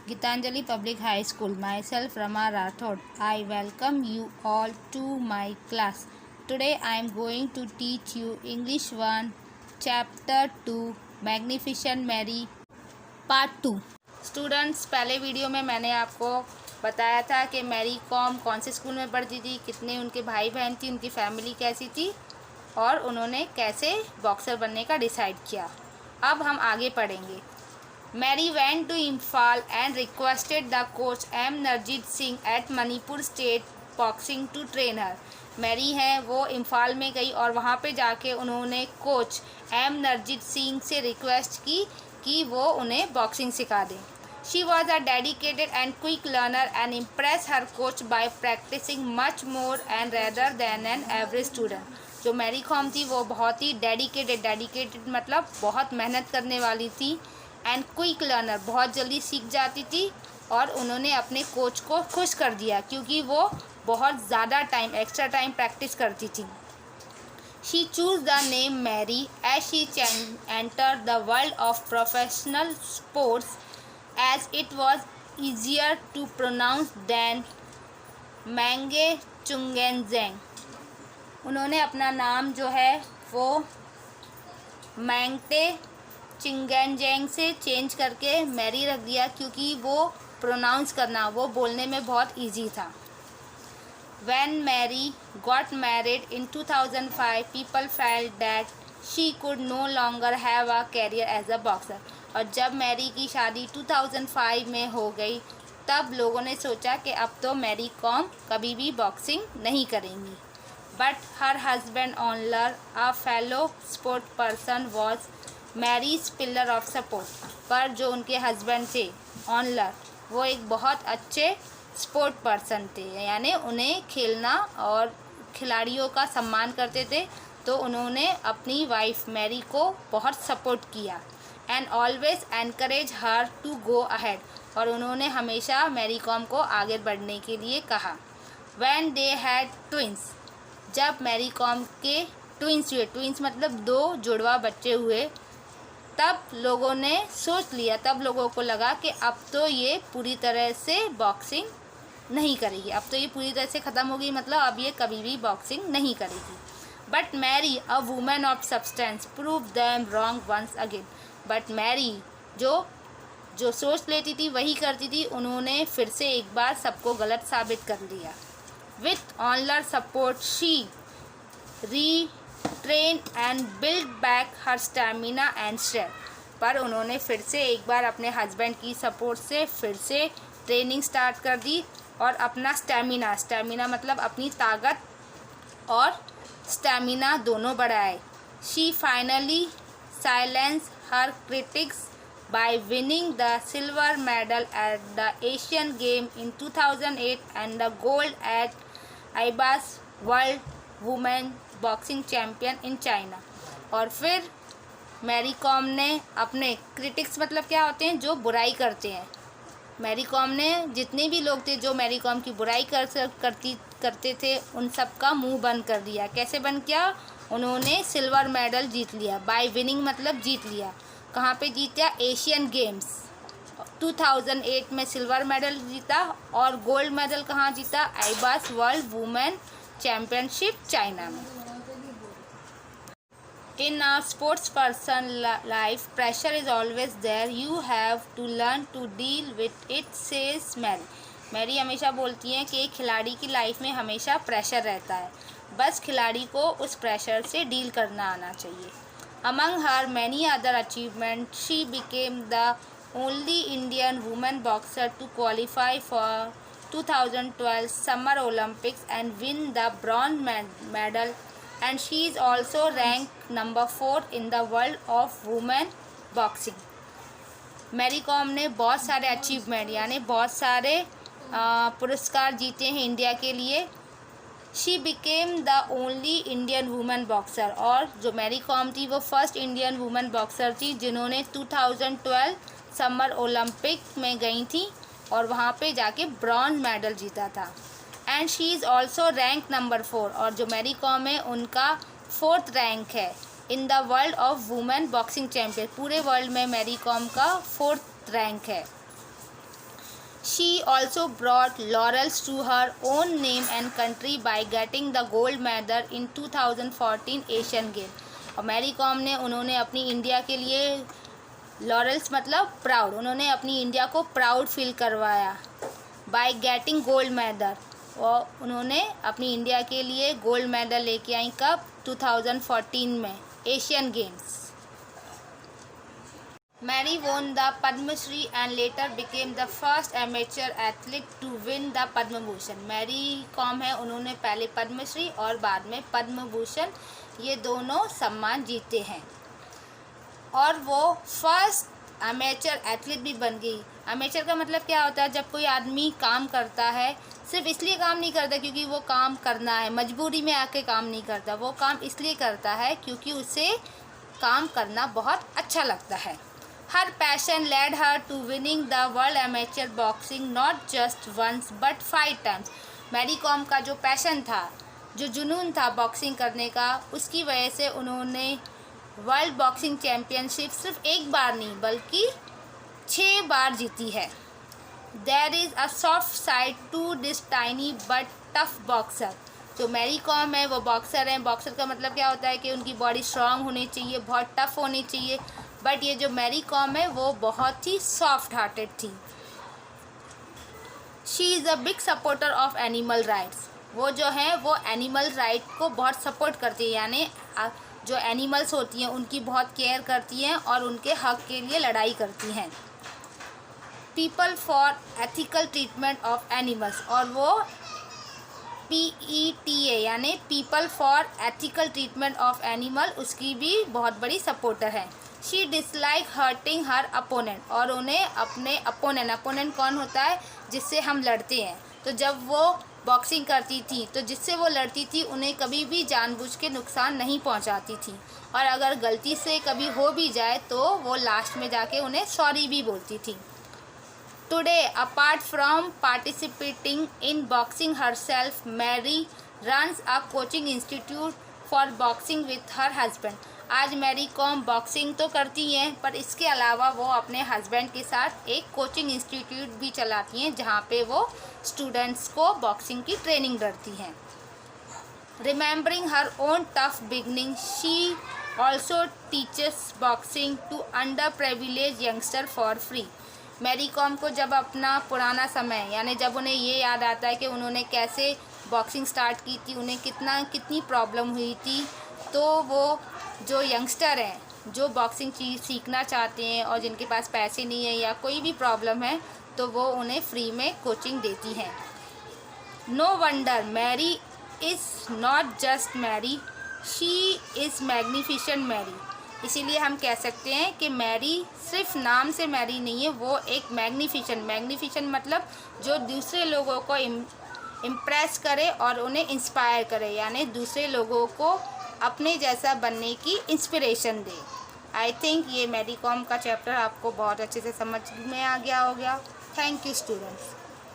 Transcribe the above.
Gitanjali Public High School. Myself Rama Rathod. I welcome you all to my class. Today I am going to teach you English 1 Chapter 2 Magnificent Mary Part 2. Students, पहले video में मैंने आपको बताया था कि Mary com कौन से school में पढ़ती थी, कितने उनके भाई बहन थी, उनकी फैमिली कैसी थी और उन्होंने कैसे बॉक्सर बनने का डिसाइड किया। अब हम आगे पढ़ेंगे। Mary went to Imphal and requested the coach M. Narjit Singh at Manipur State Boxing to train her. Mary है वो इम्फाल में गई और वहाँ पे जाके उन्होंने कोच एम नरजीत सिंह से रिक्वेस्ट की कि वो उन्हें बॉक्सिंग सिखा दें। She was a dedicated and quick learner and impressed her coach by practicing much more and rather than an average student. जो मैरी कॉम थी वो बहुत ही डेडिकेटेड मतलब बहुत मेहनत करने वाली थी एंड क्विक लर्नर, बहुत जल्दी सीख जाती थी और उन्होंने अपने कोच को खुश कर दिया क्योंकि वो बहुत ज़्यादा एक्स्ट्रा टाइम प्रैक्टिस करती थी। She chose the name Mary as she entered the world of professional sports as it was easier to pronounce than Mange Chungenzeng. उन्होंने अपना नाम जो है वो मैंगटे चिंगेंजेंग से चेंज करके मैरी रख दिया क्योंकि वो प्रोनाउंस करना, वो बोलने में बहुत इजी था। When Mary got married in 2005, people felt that she could no longer have a career as a boxer. और जब मैरी की शादी 2005 में हो गई तब लोगों ने सोचा कि अब तो मैरी कॉम कभी भी बॉक्सिंग नहीं करेंगी। But her husband Onler, a fellow sport person, was Mary's pillar of support. पर जो उनके हस्बैंड थे ऑनलर, वो एक बहुत अच्छे स्पोर्ट पर्सन थे, यानी उन्हें खेलना और खिलाड़ियों का सम्मान करते थे, तो उन्होंने अपनी वाइफ मैरी को बहुत सपोर्ट किया and always encourage her to go ahead, और उन्होंने हमेशा मैरी कॉम को आगे बढ़ने के लिए कहा। When they had twins, जब मैरी कॉम के ट्विंस हुए, ट्विंस मतलब 2 जुड़वा बच्चे हुए, तब लोगों ने सोच लिया, तब लोगों को लगा कि अब तो ये पूरी तरह से बॉक्सिंग नहीं करेगी, अब तो ये पूरी तरह से ख़त्म हो गई, मतलब अब ये कभी भी बॉक्सिंग नहीं करेगी। But Mary, a women of substance, prove them wrong once again. But Mary जो सोच लेती थी वही करती थी, उन्होंने फिर से एक बार सबको गलत साबित कर दिया। विथ ऑनलर support she retrain and build back her stamina and strength. पर उन्होंने फिर से एक बार अपने हस्बैंड की सपोर्ट से फिर से ट्रेनिंग स्टार्ट कर दी और अपना स्टैमिना मतलब अपनी ताकत और स्टैमिना दोनों बढ़ाए। She finally silence her critics by winning the silver medal at the Asian Game in 2008 and the gold at IBAS World Women Boxing Champion in China। और फिर मैरी कॉम ने अपने क्रिटिक्स मतलब क्या होते हैं, जो बुराई करते हैं, मैरी कॉम ने जितने भी लोग थे जो मैरी कॉम की बुराई करते थे उन सब का मुंह बंद कर दिया। कैसे बंद किया? उन्होंने सिल्वर मेडल जीत लिया। बाय विनिंग मतलब जीत लिया। कहाँ पे जीता? एशियन गेम्स 2008 में सिल्वर मेडल जीता और गोल्ड मेडल कहाँ जीता? आईबास वर्ल्ड वुमेन चैम्पियनशिप चाइना में। In a sports person life, pressure is always there. You have to learn to deal with it, says Mary. Mary हमेशा बोलती हैं कि एक खिलाड़ी की लाइफ में हमेशा प्रेशर रहता है, बस खिलाड़ी को उस प्रेशर से डील करना आना चाहिए। Among her many other achievements, she became the only Indian woman boxer to qualify for 2012 Summer Olympics and win the bronze medal, and she is also ranked number 4 in the world of women boxing. Mary Kom ने बहुत सारे achievement यानी बहुत सारे पुरस्कार जीते हैं India के लिए। She became the only Indian women boxer, और जो मैरी कॉम थी वो फर्स्ट इंडियन वुमेन बॉक्सर थी जिन्होंने 2012 समर ओलंपिक में गई थी और वहाँ पे जाके ब्रॉन्ज मेडल जीता था। And she is also rank number 4, और जो मैरी कॉम है उनका 4th रैंक है in the world of women boxing champion. पूरे वर्ल्ड में मैरी कॉम का 4th रैंक है। She also brought laurels to her own name and country by getting the gold medal in 2014 Asian game. और Mary Kom ने उन्होंने अपनी India के लिए लॉरेल्स मतलब प्राउड, उन्होंने अपनी इंडिया को प्राउड फील करवाया। बाय गेटिंग गोल्ड मेडल, और उन्होंने अपनी इंडिया के लिए गोल्ड मेडल लेके आई कब? 2014 में Asian games. Mary won the Padma Shri and later became the first amateur athlete to win the Padma Bhushan. Mary Kom है, उन्होंने पहले पद्मश्री और बाद में पद्म भूषण ये दोनों सम्मान जीते हैं, और वो फर्स्ट अमेचर एथलीट भी बन गई। अमेचर का मतलब क्या होता है? जब कोई आदमी काम करता है, सिर्फ इसलिए काम नहीं करता क्योंकि वो काम करना है, मजबूरी में आके काम नहीं करता, वो काम इसलिए करता है क्योंकि उसे काम करना बहुत अच्छा लगता है। Her passion led her to winning the world amateur boxing not just once but 5 times. Mary Kom का जो पैशन था, जो जुनून था बॉक्सिंग करने का, उसकी वजह से उन्होंने वर्ल्ड बॉक्सिंग चैम्पियनशिप सिर्फ एक बार नहीं बल्कि 6 बार जीती है। There is a soft side to this tiny but tough boxer. जो मैरी कॉम है वो बॉक्सर हैं। बॉक्सर का मतलब क्या होता है कि उनकी बॉडी स्ट्रांग होनी चाहिए, बहुत टफ होनी चाहिए, बट ये जो मैरी कॉम है वो बहुत ही सॉफ्ट हार्टेड थी। She is a big supporter of animal rights. वो जो है वो एनिमल राइट को बहुत सपोर्ट करती है, यानी जो एनिमल्स होती हैं उनकी बहुत केयर करती हैं और उनके हक के लिए लड़ाई करती हैं। People for ethical treatment of animals, और वो PETA यानी people for ethical treatment of animal, उसकी भी बहुत बड़ी सपोर्टर है। She dislike hurting her opponent, और उन्हें अपने अपोनेंट कौन होता है? जिससे हम लड़ते हैं। तो जब वो बॉक्सिंग करती थी तो जिससे वो लड़ती थी उन्हें कभी भी जानबूझ के नुकसान नहीं पहुंचाती थी, और अगर गलती से कभी हो भी जाए तो वो लास्ट में जाके उन्हें सॉरी भी बोलती थी। Today apart from participating in boxing herself, Mary runs a coaching institute for boxing with her husband. आज मैरी कॉम बॉक्सिंग तो करती हैं, पर इसके अलावा वो अपने हस्बैंड के साथ एक कोचिंग इंस्टीट्यूट भी चलाती हैं जहाँ पे वो स्टूडेंट्स को बॉक्सिंग की ट्रेनिंग करती हैं। Remembering her own tough beginning, she also teaches boxing to under privilege youngster for free. Mary Kom को जब अपना पुराना समय, यानी जब उन्हें ये याद आता है कि उन्होंने कैसे बॉक्सिंग स्टार्ट की थी, उन्हें कितनी प्रॉब्लम हुई थी, तो वो जो यंगस्टर हैं जो बॉक्सिंग सीखना चाहते हैं और जिनके पास पैसे नहीं है या कोई भी प्रॉब्लम है, तो वो उन्हें फ्री में कोचिंग देती हैं। No wonder Mary is not just Mary, she is magnificent Mary. इसीलिए हम कह सकते हैं कि मैरी सिर्फ नाम से मैरी नहीं है, वो एक मैग्निफिसेंट मतलब जो दूसरे लोगों को इम्प्रेस करे और उन्हें इंस्पायर करे, यानी दूसरे लोगों को अपने जैसा बनने की इंस्पिरेशन दे। आई थिंक ये मैरी कॉम का चैप्टर आपको बहुत अच्छे से समझ में आ गया होगा। Thank you students.